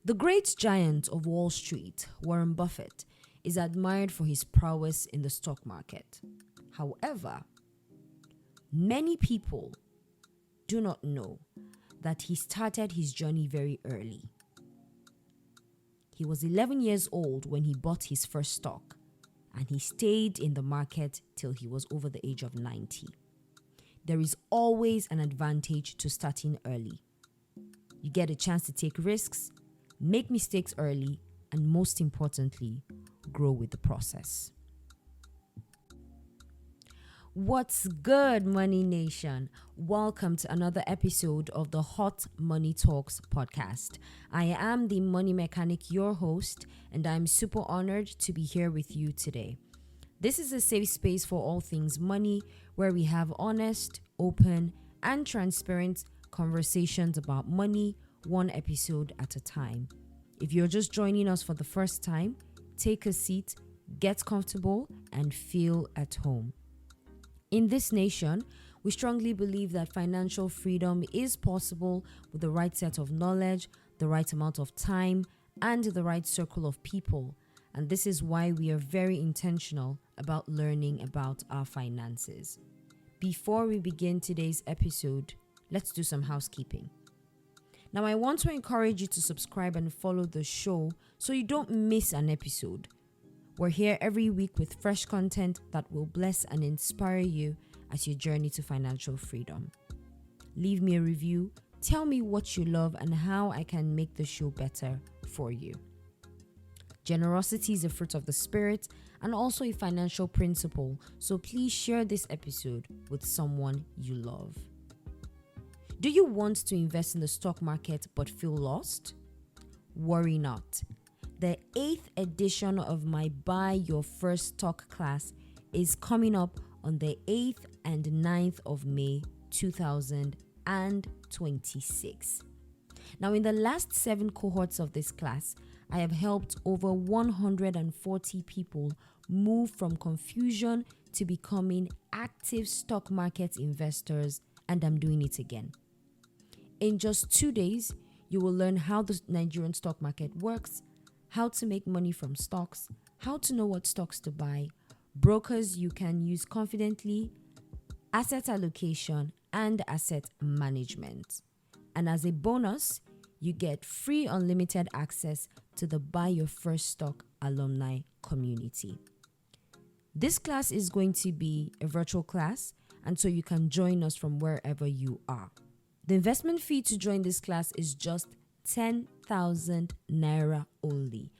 The great giant of Wall Street, Warren Buffett, is admired for his prowess in the stock market. However, many people do not know that he started his journey very early. He was 11 years old when he bought his first stock, and he stayed in the market till he was over the age of 90. There is always an advantage to starting early. You get a chance to take risks, make mistakes early, and most importantly, grow with the process. What's good, Money Nation? Welcome to another episode of the Hot Money Talks podcast. I am the Money Mechanic, your host, and I'm super honored to be here with you today. This is a safe space for all things money, where we have honest, open, and transparent conversations about money, one episode at a time. If you're just joining us for the first time, take a seat, get comfortable, and feel at home. In this nation, we strongly believe that financial freedom is possible with the right set of knowledge, the right amount of time, and the right circle of people. And this is why we are very intentional about learning about our finances. Before we begin today's episode, let's do some housekeeping. Now, I want to encourage you to subscribe and follow the show so you don't miss an episode. We're here every week with fresh content that will bless and inspire you as you journey to financial freedom. Leave me a review, tell me what you love and how I can make the show better for you. Generosity is a fruit of the spirit and also a financial principle, so please share this episode with someone you love. Do you want to invest in the stock market but feel lost? Worry not. The 8th edition of my Buy Your First Stock class is coming up on the 8th and 9th of May 2026. Now, in the last 7 cohorts of this class, I have helped over 140 people move from confusion to becoming active stock market investors, and I'm doing it again. In just 2 days, you will learn how the Nigerian stock market works, how to make money from stocks, how to know what stocks to buy, brokers you can use confidently, asset allocation, and asset management. And as a bonus, you get free unlimited access to the Buy Your First Stock alumni community. This class is going to be a virtual class, and so you can join us from wherever you are. The investment fee to join this class is just 10,000 naira only.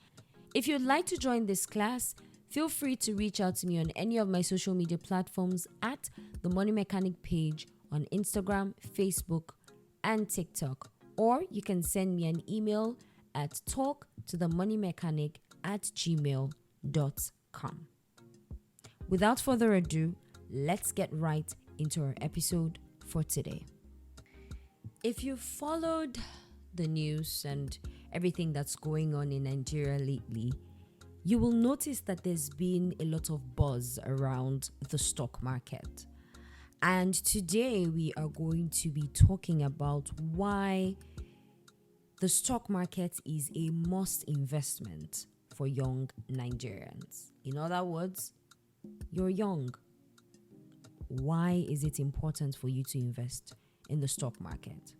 If you'd like to join this class, feel free to reach out to me on any of my social media platforms at the Money Mechanic page on Instagram, Facebook, and TikTok. Or you can send me an email at talktothemoniemechanic@gmail.com. Without further ado, let's get right into our episode for today. If you followed the news and everything that's going on in Nigeria lately, you will notice that there's been a lot of buzz around the stock market. And today we are going to be talking about why the stock market is a must investment for young Nigerians. In other words, you're young. Why is it important for you to invest in the stock market?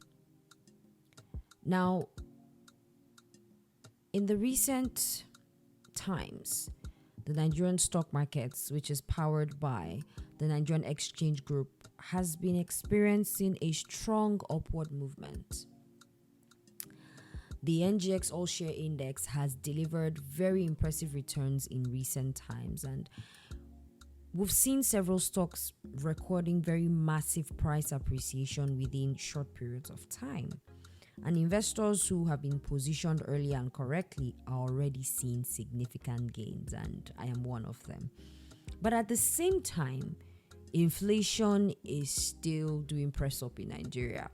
Now, in the recent times, the Nigerian stock markets, which is powered by the Nigerian Exchange Group, has been experiencing a strong upward movement. The NGX All Share Index has delivered very impressive returns in recent times, and we've seen several stocks recording very massive price appreciation within short periods of time. And investors who have been positioned early and correctly are already seeing significant gains, and I am one of them. But at the same time, inflation is still doing press up in Nigeria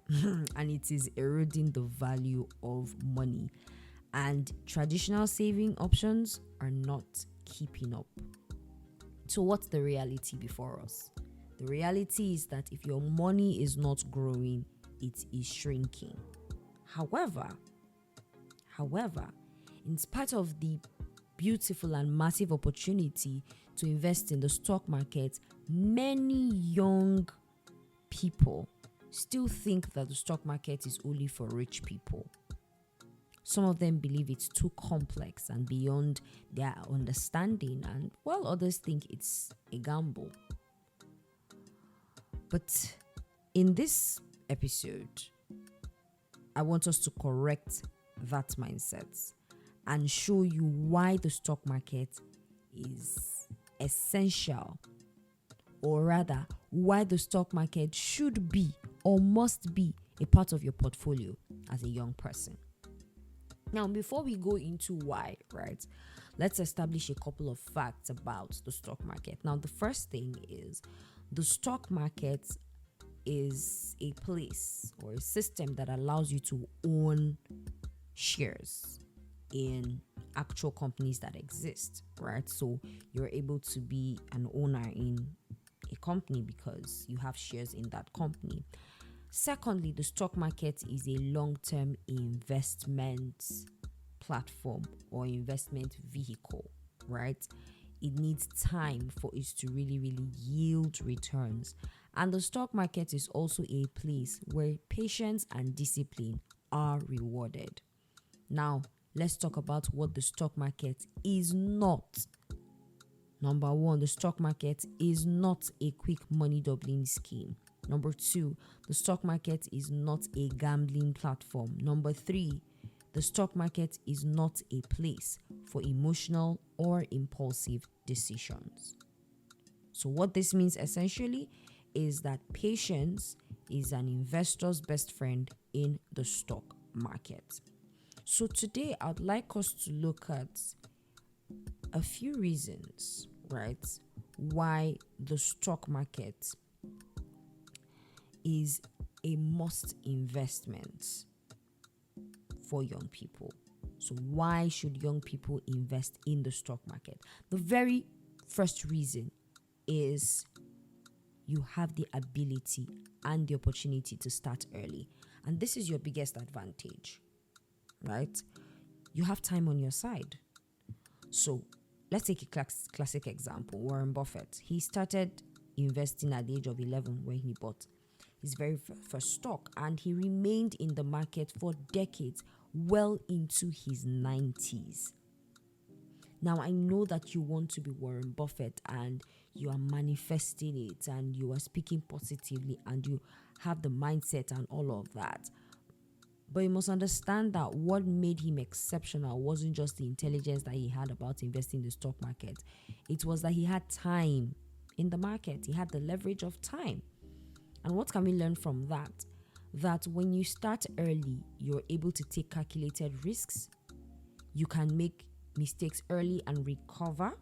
and it is eroding the value of money. And traditional saving options are not keeping up. So what's the reality before us? The reality is that if your money is not growing, it is shrinking. However, in spite of the beautiful and massive opportunity to invest in the stock market, many young people still think that the stock market is only for rich people. Some of them believe it's too complex and beyond their understanding, and while others think it's a gamble. But in this episode, I want us to correct that mindset and show you why the stock market is essential, or rather, why the stock market should be or must be a part of your portfolio as a young person. Now, before we go into why, right, let's establish a couple of facts about the stock market. Now, the first thing is the stock market is a place or a system that allows you to own shares in actual companies that exist, right? So you're able to be an owner in a company because you have shares in that company. Secondly, the stock market is a long-term investment platform or investment vehicle, right? It needs time for it to really yield returns. And the stock market is also a place where patience and discipline are rewarded. Now, let's talk about what the stock market is not. Number one, the stock market is not a quick money doubling scheme. Number two, the stock market is not a gambling platform. Number three, the stock market is not a place for emotional or impulsive decisions. So what this means essentially is that patience is an investor's best friend in the stock market. So today I'd like us to look at a few reasons, right, why the stock market is a must investment for young people. So why should young people invest in the stock market? The very first reason is you have the ability and the opportunity to start early. And this is your biggest advantage, right? You have time on your side. So let's take a classic example. Warren Buffett. He started investing at the age of 11 when he bought his very first stock, and he remained in the market for decades, well into his 90s. Now, I know that you want to be Warren Buffett and you are manifesting it and you are speaking positively and you have the mindset and all of that. But you must understand that what made him exceptional wasn't just the intelligence that he had about investing in the stock market. It was that he had time in the market. He had the leverage of time. And what can we learn from that? That when you start early, you're able to take calculated risks. You can make mistakes early and recover,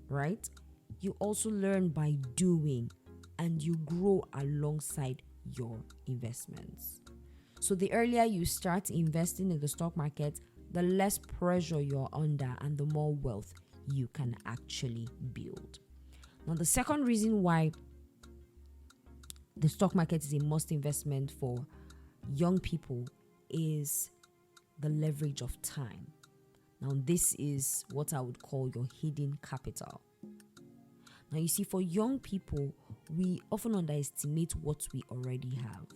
right? You also learn by doing and you grow alongside your investments. So the earlier you start investing in the stock market, the less pressure you're under and the more wealth you can actually build. Now, the second reason why the stock market is a must investment for young people is the leverage of time. Now, this is what I would call your hidden capital. Now, you see, for young people, we often underestimate what we already have.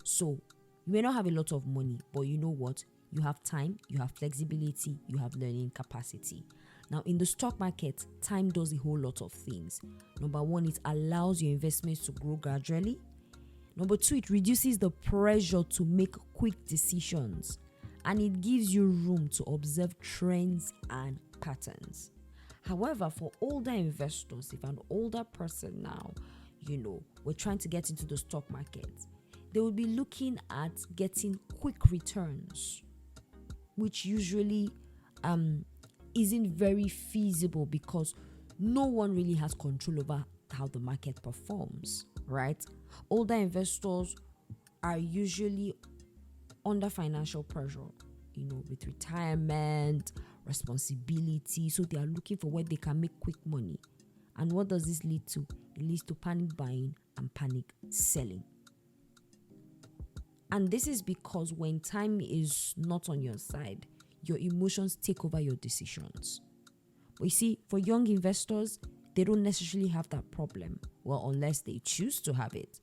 So, you may not have a lot of money, but you know what? You have time, you have flexibility, you have learning capacity. Now, in the stock market, time does a whole lot of things. Number one, it allows your investments to grow gradually. Number two, it reduces the pressure to make quick decisions. And it gives you room to observe trends and patterns. However, for older investors, if an older person now, we're trying to get into the stock market, they will be looking at getting quick returns, which usually isn't very feasible because no one really has control over how the market performs, right? Older investors are usually under financial pressure, with retirement, responsibility. So they are looking for where they can make quick money. And what does this lead to? It leads to panic buying and panic selling. And this is because when time is not on your side, your emotions take over your decisions. But you see, for young investors, they don't necessarily have that problem. Well, unless they choose to have it.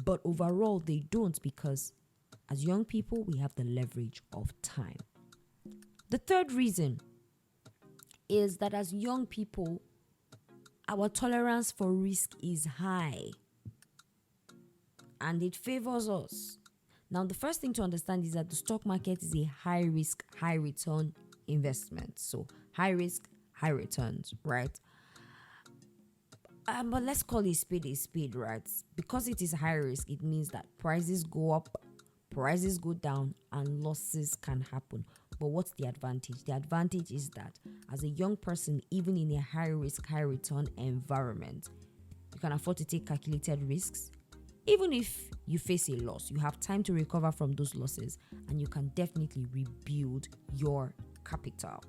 But overall, they don't, because as young people, we have the leverage of time. The third reason is that as young people, our tolerance for risk is high and it favors us. Now, the first thing to understand is that the stock market is a high risk, high return investment. So high risk, high returns, right? But let's call it a speed, right? Because it is high risk, it means that prices go up, prices go down, and losses can happen. But what's the advantage? The advantage is that as a young person, even in a high risk, high return environment, you can afford to take calculated risks. Even if you face a loss, you have time to recover from those losses and you can definitely rebuild your capital.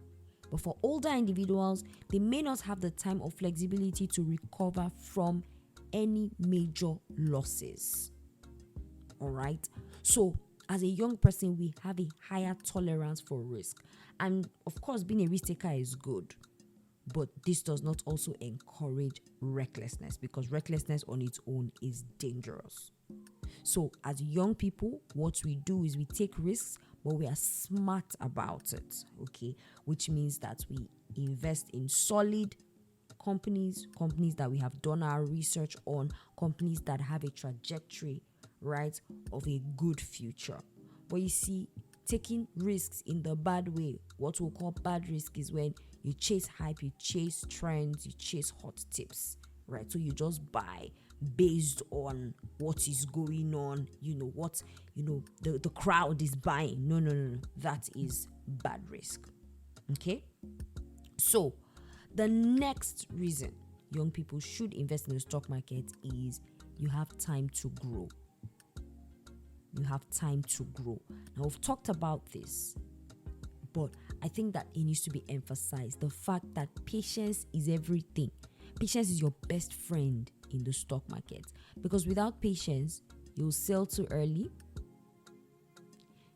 But for older individuals, they may not have the time or flexibility to recover from any major losses. All right. So as a young person, we have a higher tolerance for risk. And of course, being a risk taker is good. But this does not also encourage recklessness, because recklessness on its own is dangerous. So as young people, what we do is we take risks, but we are smart about it, okay? Which means that we invest in solid companies that we have done our research on, companies that have a trajectory, right, of a good future. But you see, taking risks in the bad way, what we'll call bad risk, is when you chase hype, you chase trends, you chase hot tips, right? So you just buy based on what is going on, the crowd is buying. No. That is bad risk. Okay? So the next reason young people should invest in the stock market is you have time to grow. You have time to grow. Now, we've talked about this, but I think that it needs to be emphasized. The fact that patience is everything. Patience is your best friend in the stock market, because without patience, you'll sell too early,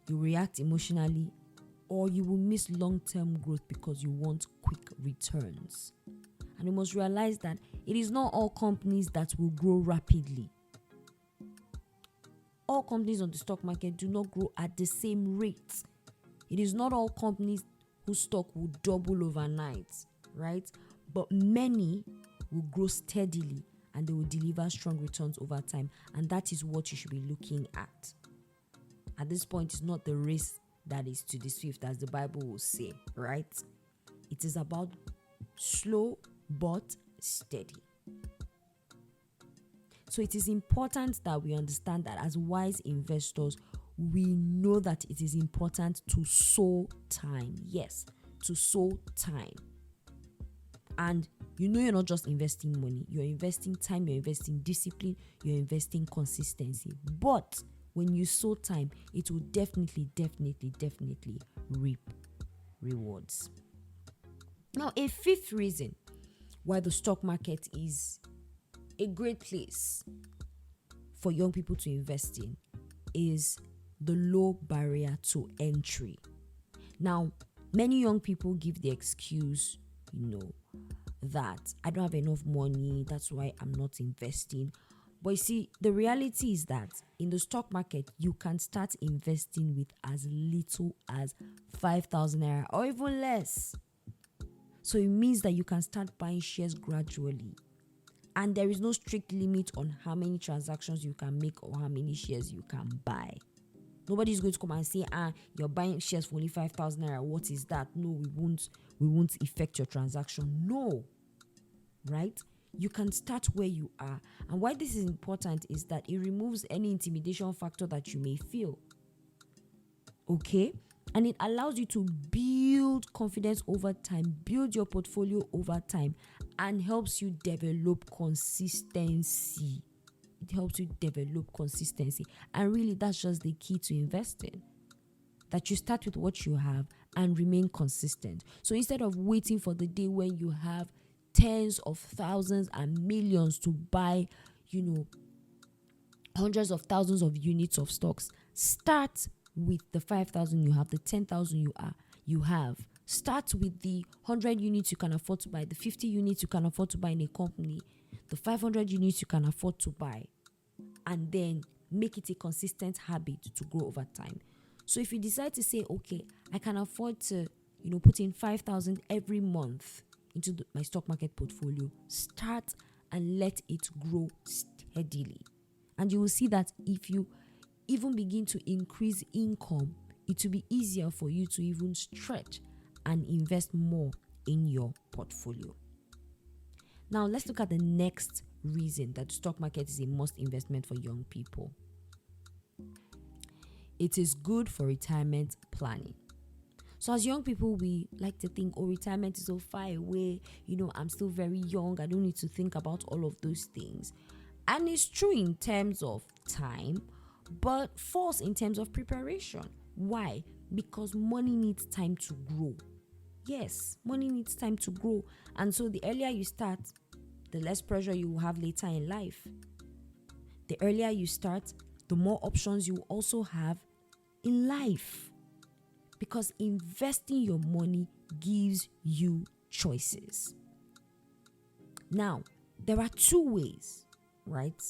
you react emotionally, or you will miss long-term growth because you want quick returns. And you must realize that it is not all companies that will grow rapidly. All companies on the stock market do not grow at the same rate. It is not all companies whose stock will double overnight, right? But many will grow steadily and they will deliver strong returns over time. And that is what you should be looking at. At this point, it's not the race that is to the swift, as the Bible will say, right? It is about slow but steady. So it is important that we understand that as wise investors, we know that it is important to sow time. Yes, to sow time. And you're not just investing money, you're investing time, you're investing discipline, you're investing consistency. But when you sow time, it will definitely reap rewards. Now, a fifth reason why the stock market is a great place for young people to invest in is the low barrier to entry. Now, many young people give the excuse, that I don't have enough money, that's why I'm not investing. But you see, the reality is that in the stock market, you can start investing with as little as 5,000 naira or even less. So it means that you can start buying shares gradually. And there is no strict limit on how many transactions you can make or how many shares you can buy. Nobody is going to come and say, you're buying shares for only 5,000 naira. What is that? No, we won't affect your transaction. No, right? You can start where you are. And why this is important is that it removes any intimidation factor that you may feel. Okay? And it allows you to build confidence over time, build your portfolio over time, and helps you develop consistency. It helps you develop consistency. And really, that's just the key to investing. That you start with what you have and remain consistent. So instead of waiting for the day when you have tens of thousands and millions to buy, hundreds of thousands of units of stocks, start with the 5,000 you have, the 10,000 you have. Start with the 100 units you can afford to buy, the 50 units you can afford to buy in a company, the 500 units you can afford to buy, and then make it a consistent habit to grow over time. So if you decide to say, okay, I can afford to, put in 5,000 every month into my stock market portfolio, start and let it grow steadily. And you will see that if you even begin to increase income, it will be easier for you to even stretch and invest more in your portfolio. Now, let's look at the next reason that the stock market is a must investment for young people. It is good for retirement planning. So as young people, we like to think, retirement is so far away. I'm still very young. I don't need to think about all of those things. And it's true in terms of time, but false in terms of preparation. Why? Because money needs time to grow. Yes, money needs time to grow. And so the earlier you start, the less pressure you will have later in life. The earlier you start, the more options you also have in life. Because investing your money gives you choices. Now, there are two ways, right,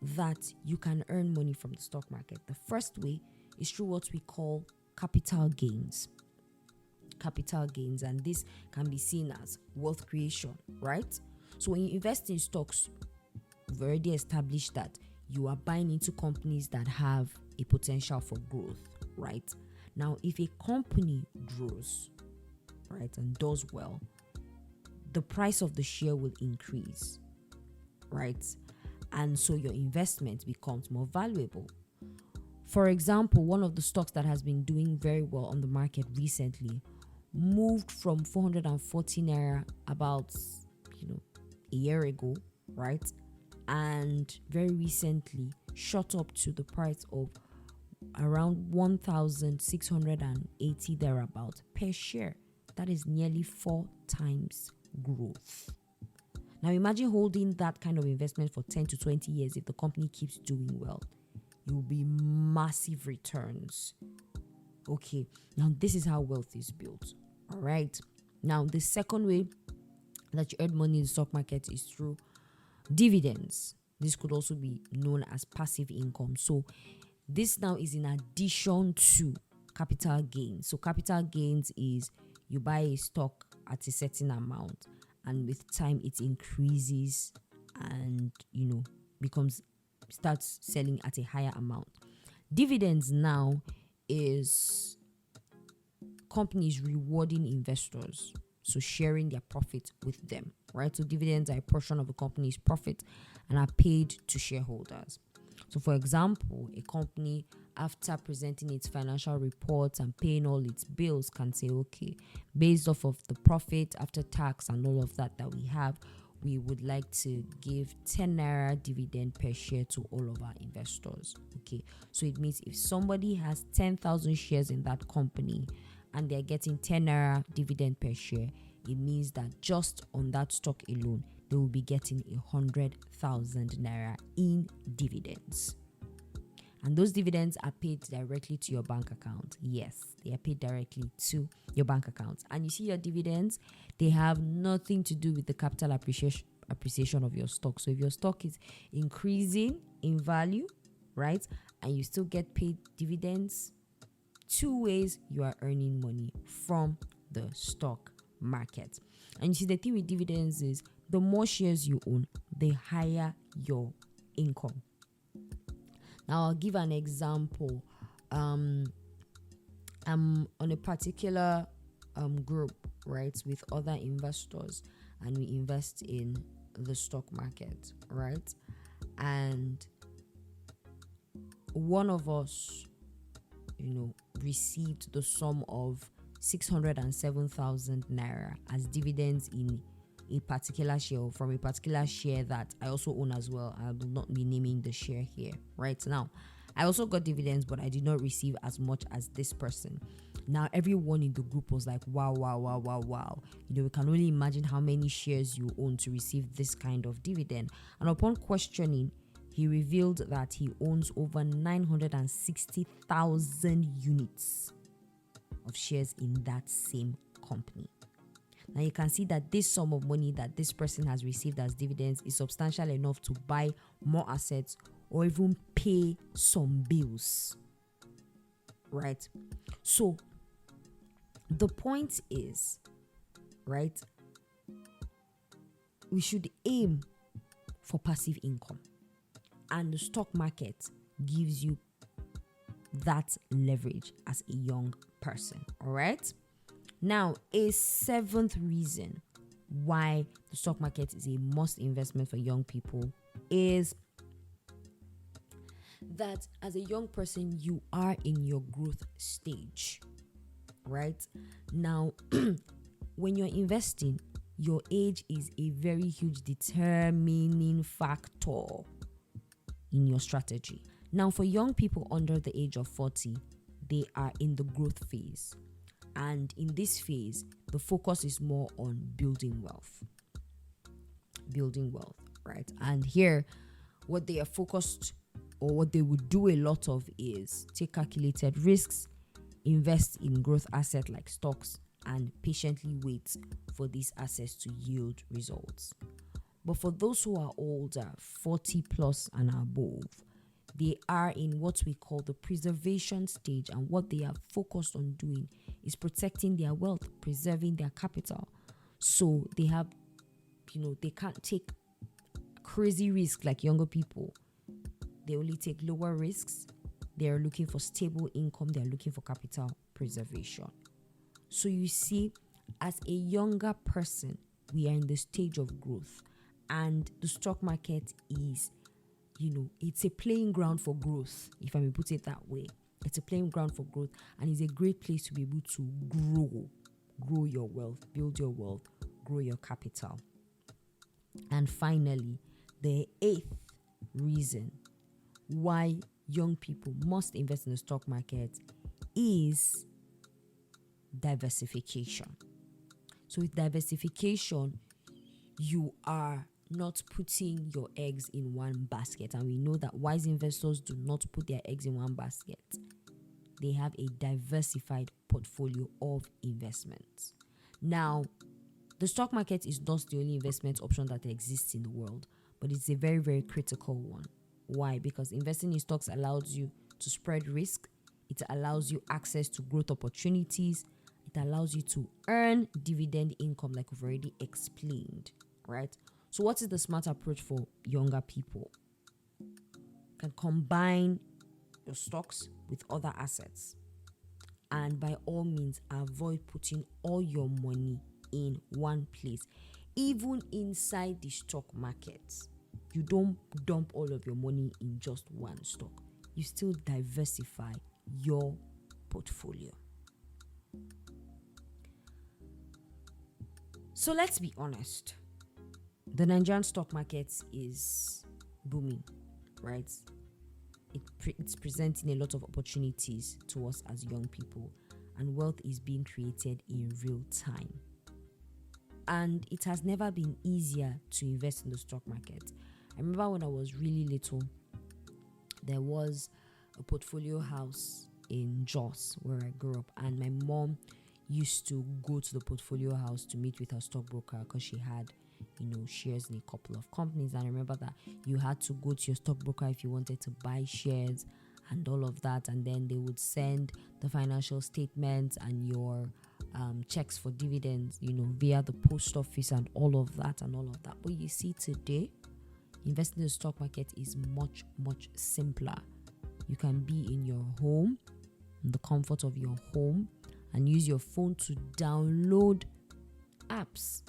that you can earn money from the stock market. The first way is through what we call capital gains. Capital gains, and this can be seen as wealth creation, right? So when you invest in stocks, we've already established that you are buying into companies that have a potential for growth, right? Now, if a company grows, right, and does well, the price of the share will increase, right? And so your investment becomes more valuable. For example, one of the stocks that has been doing very well on the market recently moved from 440 naira about, a year ago, right? And very recently shot up to the price of around 1,680 thereabout per share. That is nearly 4 times growth. Now imagine holding that kind of investment for 10 to 20 years. If the company keeps doing well, it will be massive returns. Okay, now this is how wealth is built. All right. Now the second way that you earn money in the stock market is through dividends. This could also be known as passive income. So this now is in addition to capital gains. So capital gains is you buy a stock at a certain amount, and with time it increases and starts selling at a higher amount. Dividends now is companies rewarding investors, so sharing their profit with them, right? So dividends are a portion of a company's profit and are paid to shareholders. So for example, a company, after presenting its financial reports and paying all its bills, can say, okay, based off of the profit after tax and all of that we have, we would like to give 10 naira dividend per share to all of our investors. Okay, so it means if somebody has 10,000 shares in that company and they're getting 10 naira dividend per share, it means that just on that stock alone, they will be getting 100,000 naira in dividends. And those dividends are paid directly to your bank account. Yes, they are paid directly to your bank account. And you see your dividends, they have nothing to do with the capital appreciation of your stock. So if your stock is increasing in value, right, and you still get paid dividends, two ways you are earning money from the stock market. And you see, the thing with dividends is the more shares you own, the higher your income. Now I'll give an example. I'm on a particular group, right, with other investors, and we invest in the stock market, right? And one of us, received the sum of 607,000 naira as dividends in a particular share, or from a particular share that I also own as well. I will not be naming the share here right now. I also got dividends, but I did not receive as much as this person. Now everyone in the group was like, wow. We can only imagine how many shares you own to receive this kind of dividend. And upon questioning, he revealed that he owns over 960,000 units of shares in that same company. Now you can see that this sum of money that this person has received as dividends is substantial enough to buy more assets or even pay some bills, right? So the point is, right, we should aim for passive income, and the stock market gives you that leverage as a young person. All right. Now, a seventh reason why the stock market is a must investment for young people is that as a young person, you are in your growth stage, right? Now, when you're investing, your age is a very huge determining factor in your strategy. Now, for young people under the age of 40, they are in the growth phase. And in this phase, the focus is more on building wealth. Building wealth, right? And here, what they are focused, or what they would do a lot of, is take calculated risks, invest in growth assets like stocks, and patiently wait for these assets to yield results. But for those who are older, 40 plus and above, they are in what we call the preservation stage, and what they are focused on doing is protecting their wealth, preserving their capital. So they have, they can't take crazy risks like younger people. They only take lower risks. They are looking for stable income. They are looking for capital preservation. So you see, as a younger person, we are in the stage of growth, and the stock market is, it's a playing ground for growth, if I may put it that way. It's a playing ground for growth, and it's a great place to be able to grow your wealth, build your wealth, grow your capital. And finally, the eighth reason why young people must invest in the stock market is diversification. So with diversification, you are not putting your eggs in one basket. And we know that wise investors do not put their eggs in one basket. They have a diversified portfolio of investments. Now, the stock market is not the only investment option that exists in the world, but it's a very, very critical one. Why? Because investing in stocks allows you to spread risk. It allows you access to growth opportunities. It allows you to earn dividend income, like we've already explained, right? So what is the smart approach for younger people? You can combine your stocks with other assets. And by all means, avoid putting all your money in one place. Even inside the stock market, you don't dump all of your money in just one stock. You still diversify your portfolio. So let's be honest. The Nigerian stock market is booming, right? It's presenting a lot of opportunities to us as young people, and wealth is being created in real time. And it has never been easier to invest in the stock market. I remember when I was really little, there was a portfolio house in Jos where I grew up, and my mom used to go to the portfolio house to meet with her stockbroker because she had shares in a couple of companies. And I remember that you had to go to your stockbroker if you wanted to buy shares and all of that, and then they would send the financial statements and your checks for dividends via the post office and all of that. But you see, today investing in the stock market is much, much simpler. You can be in your home, in the comfort of your home, and use your phone to download apps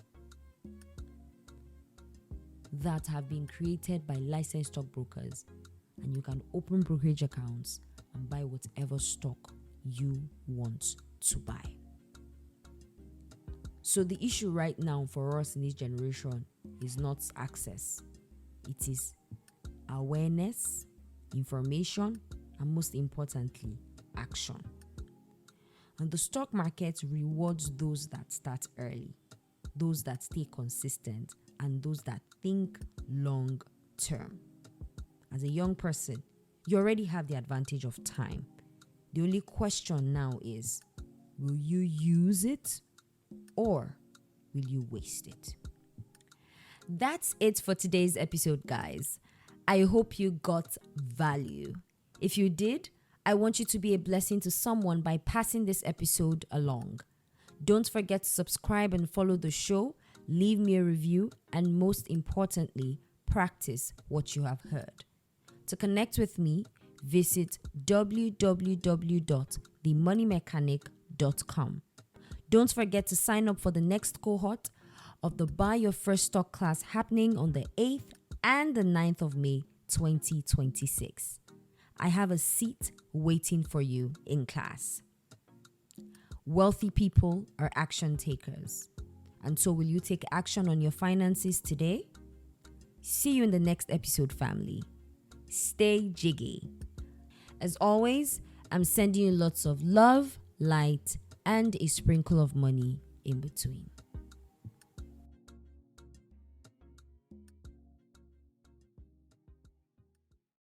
that have been created by licensed stockbrokers, and you can open brokerage accounts and buy whatever stock you want to buy. So the issue right now for us in this generation is not access. It is awareness, information, and most importantly, action. And the stock market rewards those that start early, those that stay consistent, and those that think long term. As a young person, you already have the advantage of time. The only question now is, Will you use it or will you waste it? That's it for today's episode, guys. I hope you got value. If you did, I want you to be a blessing to someone by passing this episode along. Don't forget to subscribe and follow the show, leave me a review, and most importantly, practice what you have heard. To connect with me, visit www.themoneymechanic.com. Don't forget to sign up for the next cohort of the Buy Your First Stock class happening on the 8th and the 9th of May 2026. I have a seat waiting for you in class. Wealthy people are action takers. And so will you take action on your finances today? See you in the next episode, family. Stay jiggy. As always, I'm sending you lots of love, light, and a sprinkle of money in between.